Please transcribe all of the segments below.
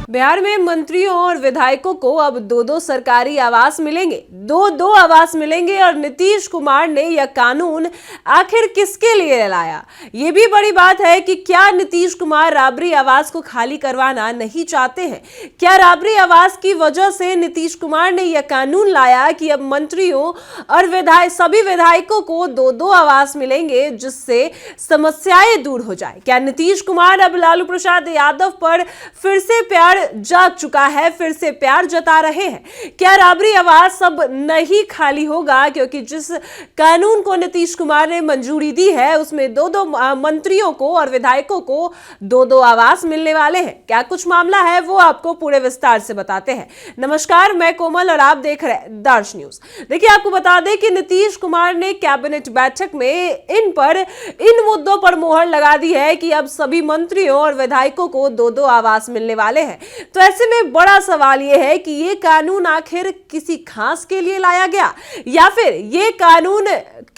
बिहार में मंत्रियों और विधायकों को अब दो सरकारी आवास मिलेंगे, दो आवास मिलेंगे। और नीतीश कुमार ने यह कानून आखिर किसके लिए लाया? ये भी बड़ी बात है कि क्या नीतीश कुमार राबरी आवास को खाली करवाना नहीं चाहते हैं? क्या राबरी आवास की वजह से नीतीश कुमार ने यह कानून लाया कि अब मंत्रियों और सभी विधायकों को दो आवास मिलेंगे, जिससे समस्याएं दूर हो जाए? क्या नीतीश कुमार अब लालू प्रसाद यादव पर फिर से प्यार जाग चुका है, फिर से प्यार जता रहे हैं? क्या राबरी आवास अब नहीं खाली होगा, क्योंकि जिस कानून को नीतीश कुमार ने मंजूरी दी है उसमें दो मंत्रियों को और विधायकों को दो आवास मिलने वाले हैं? क्या कुछ मामला है वो आपको पूरे विस्तार से बताते हैं। नमस्कार, मैं कोमल और आप देख रहे हैं दर्श न्यूज। देखिए, आपको बता दें कि नीतीश कुमार ने कैबिनेट बैठक में इन मुद्दों पर मोहर लगा दी है कि अब सभी मंत्रियों और विधायकों को दो आवास मिलने वाले हैं। तो ऐसे में बड़ा सवाल यह है कि यह कानून आखिर किसी खास के लिए लाया गया, या फिर यह कानून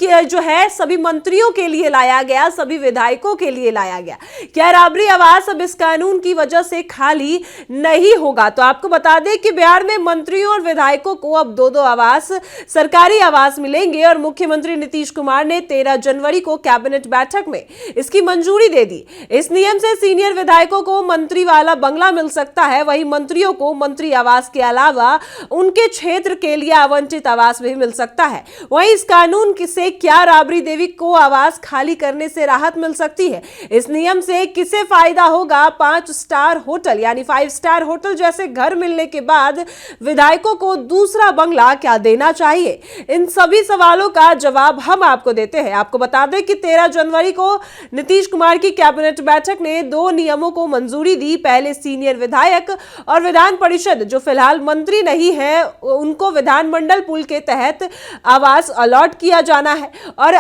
जो है सभी मंत्रियों के लिए लाया गया, सभी विधायकों के लिए लाया गया? क्या राबरी आवास अब इस कानून की वजह से खाली नहीं होगा? तो आपको बता दें कि बिहार में मंत्रियों और विधायकों को अब दो आवास, सरकारी आवास मिलेंगे। और मुख्यमंत्री नीतीश कुमार ने 13 जनवरी को कैबिनेट बैठक में इसकी मंजूरी दे दी। इस नियम से सीनियर विधायकों को मंत्री वाला बंगला मिल सकता है, वहीं मंत्रियों को मंत्री आवास के अलावा उनके क्षेत्र के लिए आवंटित आवास भी मिल सकता है। वहीं इस कानून से क्या राबड़ी देवी को आवास खाली करने से राहत मिल सकती है? इस नियम से किसे फायदा होगा? 5 स्टार होटल यानी 5 स्टार होटल जैसे घर मिलने के बाद विधायकों को दूसरा बंगला क्या देना चाहिए? इन सभी सवालों का जवाब हम आपको देते हैं। आपको बता दें कि 13 जनवरी को नीतीश कुमार की कैबिनेट बैठक ने 2 नियमों को मंजूरी दी। पहले सीनियर विधायक और विधान परिषद जो फिलहाल मंत्री नहीं है, उनको विधानमंडल पुल के तहत आवास अलॉट किया जाना है, और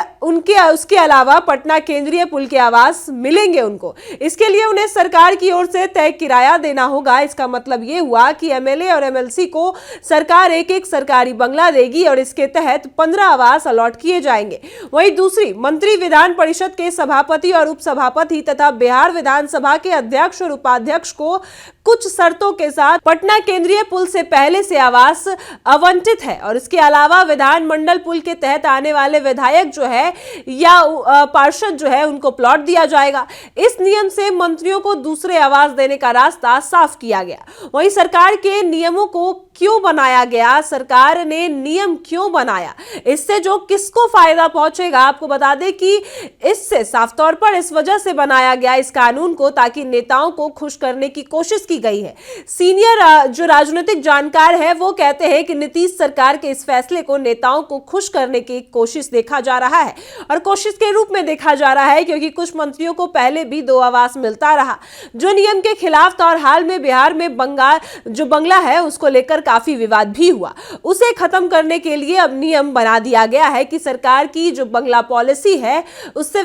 उसके अलावा पटना केंद्रीय पुल के आवास मिलेंगे उनको। इसके लिए उन्हें सरकार की ओर से तय किराया देना होगा। इसका मतलब यह हुआ कि एमएलए और एमएलसी को सरकार एक सरकारी बंगला देगी और इसके तहत 15 आवास अलॉट किए जाएंगे। वहीं दूसरी, मंत्री विधान परिषद के सभापति और उपसभापति तथा बिहार विधानसभा के अध्यक्ष और उपाध्यक्ष को कुछ शर्तों के साथ पटना केंद्रीय पुल से पहले से आवास आवंटित है, और इसके अलावा विधानमंडल पुल के तहत आने वाले विधायक जो है या पार्षद जो है उनको प्लॉट दिया जाएगा। इस नियम से मंत्रियों को दूसरे आवास देने का रास्ता साफ किया गया। वहीं सरकार के नियमों को क्यों बनाया गया? सरकार ने नियम क्यों बनाया? इससे जो किसको फायदा पहुंचेगा? आपको बता दें कि इससे साफ तौर पर इस वजह से बनाया गया इस कानून को ताकि नेताओं को खुश करने की कोशिश की गई है। सीनियर जो राजनीतिक जानकार है वो कहते हैं कि नीतीश सरकार के इस फैसले को नेताओं को खुश करने की कोशिश देखा जा रहा है, और कोशिश के रूप में देखा जा रहा है क्योंकि कुछ मंत्रियों को पहले भी 2 आवास मिलता रहा जो नियम के खिलाफ था, और हाल में बिहार में बंगला है उसको लेकर काफी विवाद भी हुआ। उसे खत्म करने के लिए अब नियम बना दिया गया है कि सरकार की जो बंगला पॉलिसी है उससे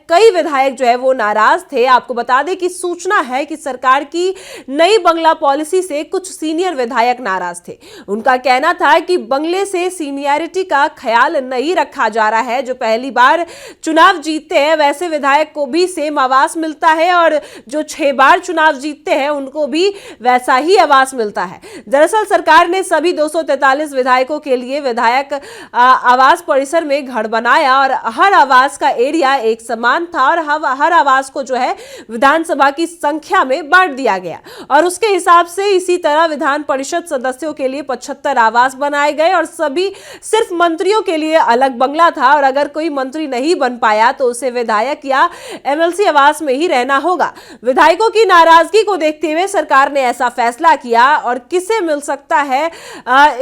कई विधायक जो है वो नाराज थे। आपको बता दें कि सूचना है कि सरकार की नई बंगला पॉलिसी से कुछ सीनियर विधायक नाराज थे। उनका कहना था कि बंगले से सीनियरिटी का ख्याल नहीं रखा जा रहा है। जो पहली बार चुनाव जीतते हैं वैसे विधायक को भी सेम आवास मिलता है, और जो 6 बार चुनाव जीतते हैं उनको भी वैसा ही आवास मिलता है। दरअसल सरकार ने सभी 243 विधायकों के लिए विधायक आवास परिसर में घर बनाया, और हर आवास का एरिया एक समान था, और हर आवास को जो है विधानसभा की संख्या में बांट दिया गया, और उसके हिसाब से इसी तरह विधान परिषद सदस्यों के लिए 75 आवास बनाए गए, और सभी सिर्फ मंत्रियों के लिए अलग बंगला था। और अगर कोई मंत्री नहीं बन पाया तो उसे विधायक या एमएलसी आवास में ही रहना होगा। विधायकों की नाराजगी को देखते हुए सरकार ने ऐसा फैसला किया। और किसे मिल सकता है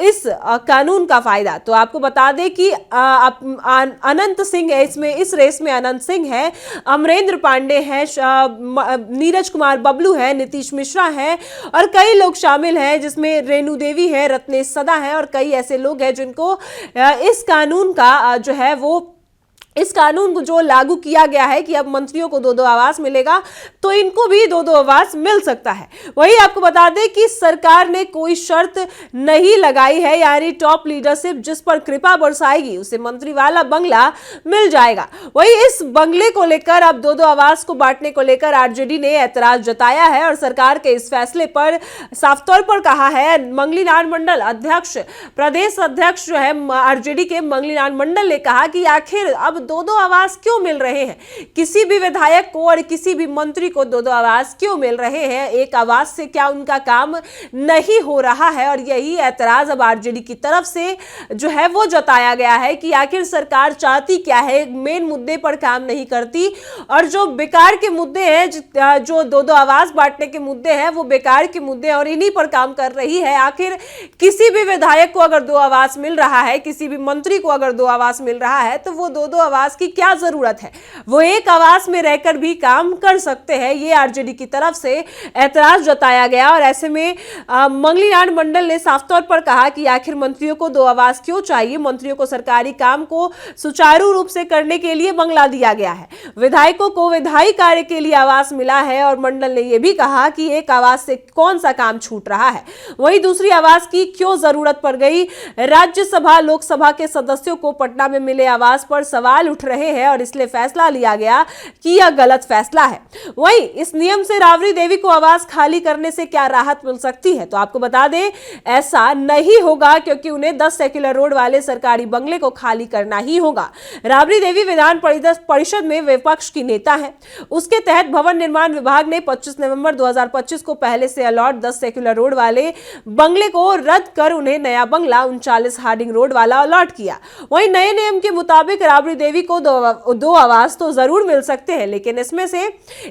इस कानून का फायदा? तो आपको बता दें कि अनंत सिंह है इसमें, इस रेस में अनंत सिंह है, अमरेंद्र पांडे है, नीरज कुमार बबलू है, नीतीश मिश्रा है, और कई लोग शामिल हैं जिसमें रेणु देवी है, रत्नेश सदा है, और कई ऐसे लोग हैं जिनको इस कानून का जो है वो इस कानून को जो लागू किया गया है कि अब मंत्रियों को 2-2 आवास मिलेगा, तो इनको भी 2-2 आवास मिल सकता है। वही आपको बता दें कि सरकार ने कोई शर्त नहीं लगाई है, यानी टॉप लीडरशिप जिस पर कृपा बरसाएगी उसे मंत्री वाला बंगला मिल जाएगा। वही इस बंगले को लेकर अब 2-2 आवास को बांटने को लेकर आरजेडी ने ऐतराज जताया है और सरकार के इस फैसले पर साफ तौर पर कहा है। मंगलीनाथ मंडल अध्यक्ष, प्रदेश अध्यक्ष जो है आरजेडी के मंगलीनाथ मंडल ने कहा कि आखिर अब 2-2 आवास क्यों मिल रहे हैं, किसी भी विधायक को और किसी भी मंत्री को 2-2 आवास क्यों मिल रहे हैं, एक आवास से क्या उनका काम नहीं हो रहा है। और यही ऐतराज अब आरजेडी की तरफ से जो है वो जताया गया है कि आखिर सरकार चाहती क्या है, मेन मुद्दे पर काम नहीं करती और जो बेकार के मुद्दे हैं, जो 2-2 आवास बांटने के मुद्दे हैं वो बेकार के मुद्दे हैं और इन्हीं पर काम कर रही है। आखिर किसी भी विधायक को अगर 2 आवास मिल रहा है, किसी भी मंत्री को अगर 2 आवास मिल रहा है, तो वो 2-2 आवास की क्या जरूरत है, वो एक आवास में रहकर भी काम कर सकते हैं। ये आरजेडी की तरफ से ऐतराज जताया गया और ऐसे में मंगलीनाथ मंडल ने साफ तौर पर कहा कि आखिर मंत्रियों को 2 आवास क्यों चाहिए, मंत्रियों को सरकारी काम को सुचारू रूप से करने के लिए बंगला दिया गया है, विधायकों को विधायी कार्य के लिए आवास मिला है। और मंडल ने यह भी कहा कि एक आवास से कौन सा काम छूट रहा है, वही दूसरी आवास की क्यों जरूरत पड़ गई। राज्यसभा लोकसभा के सदस्यों को पटना में मिले आवास पर सवाल उठ रहे हैं और इसलिए फैसला लिया गया कि यह गलत फैसला है। वहीं इस नियम से राबड़ी देवी को आवास खाली करने से क्या राहत मिल सकती है, तो आपको बता दें ऐसा नहीं होगा क्योंकि उन्हें 10 सेक्युलर रोड वाले सरकारी बंगले को खाली करना ही होगा। राबड़ी देवी विधान परिषद में विपक्ष की नेता है, उसके तहत भवन निर्माण विभाग ने 25 नवंबर 2025 को पहले से अलॉट 10 सेक्युलर रोड वाले बंगले को रद्द कर उन्हें नया बंगला 39 हार्डिंग रोड वाला अलॉट किया। वहीं नए नियम के मुताबिक राबड़ी देवी को 2 आवास तो जरूर मिल सकते हैं, लेकिन इसमें से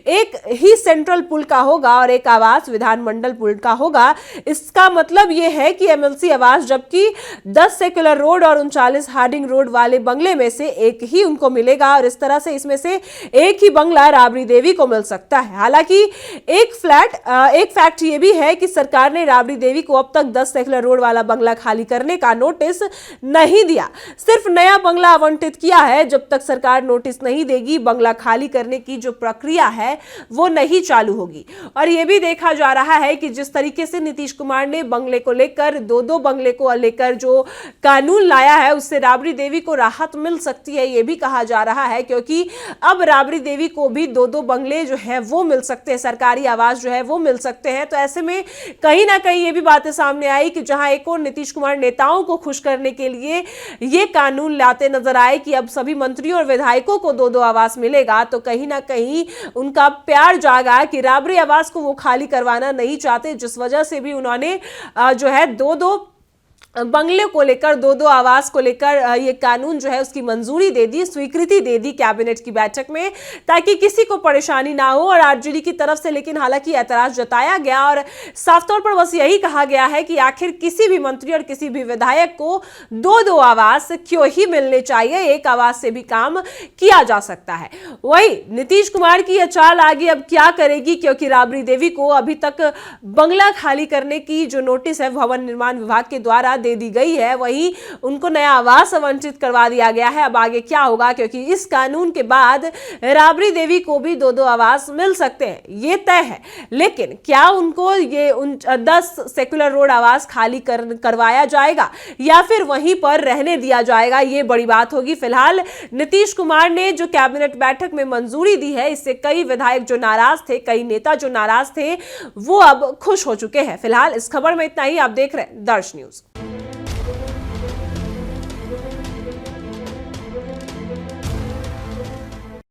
एक ही सेंट्रल पुल का होगा और एक आवास विधानमंडल पुल का होगा। इसका मतलब यह है कि एमएलसी आवास जबकि 10 सेक्युलर रोड और 39 हार्डिंग रोड वाले बंगले में से एक ही उनको मिलेगा और इस तरह से इसमें से एक ही बंगला राबड़ी देवी को मिल सकता है। हालांकि एक फैक्ट ये भी है कि सरकार ने राबड़ी देवी को अब तक 10 सेक्युलर रोड वाला बंगला खाली करने का नोटिस नहीं दिया, सिर्फ नया बंगला आवंटित किया है। जब तक सरकार नोटिस नहीं देगी, बंगला खाली करने की जो प्रक्रिया है वो नहीं चालू होगी। और यह भी देखा जा रहा है कि जिस तरीके से नीतीश कुमार ने बंगले को लेकर 2-2 बंगले को लेकर जो कानून लाया है उससे राबड़ी देवी को राहत मिल सकती है, यह भी कहा जा रहा है क्योंकि अब राबड़ी देवी को भी 2-2 बंगले जो है वो मिल सकते हैं, सरकारी आवास जो है वो मिल सकते हैं। तो ऐसे में कहीं ना कहीं ये भी बातें सामने आई कि जहां एक और नीतीश कुमार नेताओं को खुश करने के लिए ये कानून लाते नजर आए कि अब सभी मंत्रियों और विधायकों को 2-2 आवास मिलेगा, तो कहीं ना कहीं उनका प्यार जागा कि राबड़ी आवास को वो खाली करवाना नहीं चाहते, जिस वजह से भी उन्होंने जो है 2-2 बंगले को लेकर 2-2 आवास को लेकर ये कानून जो है उसकी मंजूरी दे दी, स्वीकृति दे दी कैबिनेट की बैठक में, ताकि किसी को परेशानी ना हो। और आरजेडी की तरफ से लेकिन हालांकि ऐतराज जताया गया और साफ तौर पर बस यही कहा गया है कि आखिर किसी भी मंत्री और किसी भी विधायक को 2-2 आवास क्यों ही मिलने चाहिए, एक आवास से भी काम किया जा सकता है। वही नीतीश कुमार की यह चाल आगे अब क्या करेगी, क्योंकि राबड़ी देवी को अभी तक बंगला खाली करने की जो नोटिस है भवन निर्माण विभाग के द्वारा दे दी गई है, वहीं उनको नया आवास आवंटित करवा दिया गया है। अब आगे क्या होगा, क्योंकि इस कानून के बाद राबड़ी देवी को भी 2-2 आवास मिल सकते हैं, ये तय है। लेकिन क्या उनको ये 10 सेक्युलर रोड आवास खाली करवाया जाएगा या फिर वहीं पर रहने दिया जाएगा, ये बड़ी बात होगी। फिलहाल नीतीश कुमार ने जो कैबिनेट बैठक में मंजूरी दी है, इससे कई विधायक जो नाराज थे, कई नेता जो नाराज थे, वो अब खुश हो चुके हैं। फिलहाल इस खबर में इतना ही। आप देख रहे हैं दर्श न्यूज।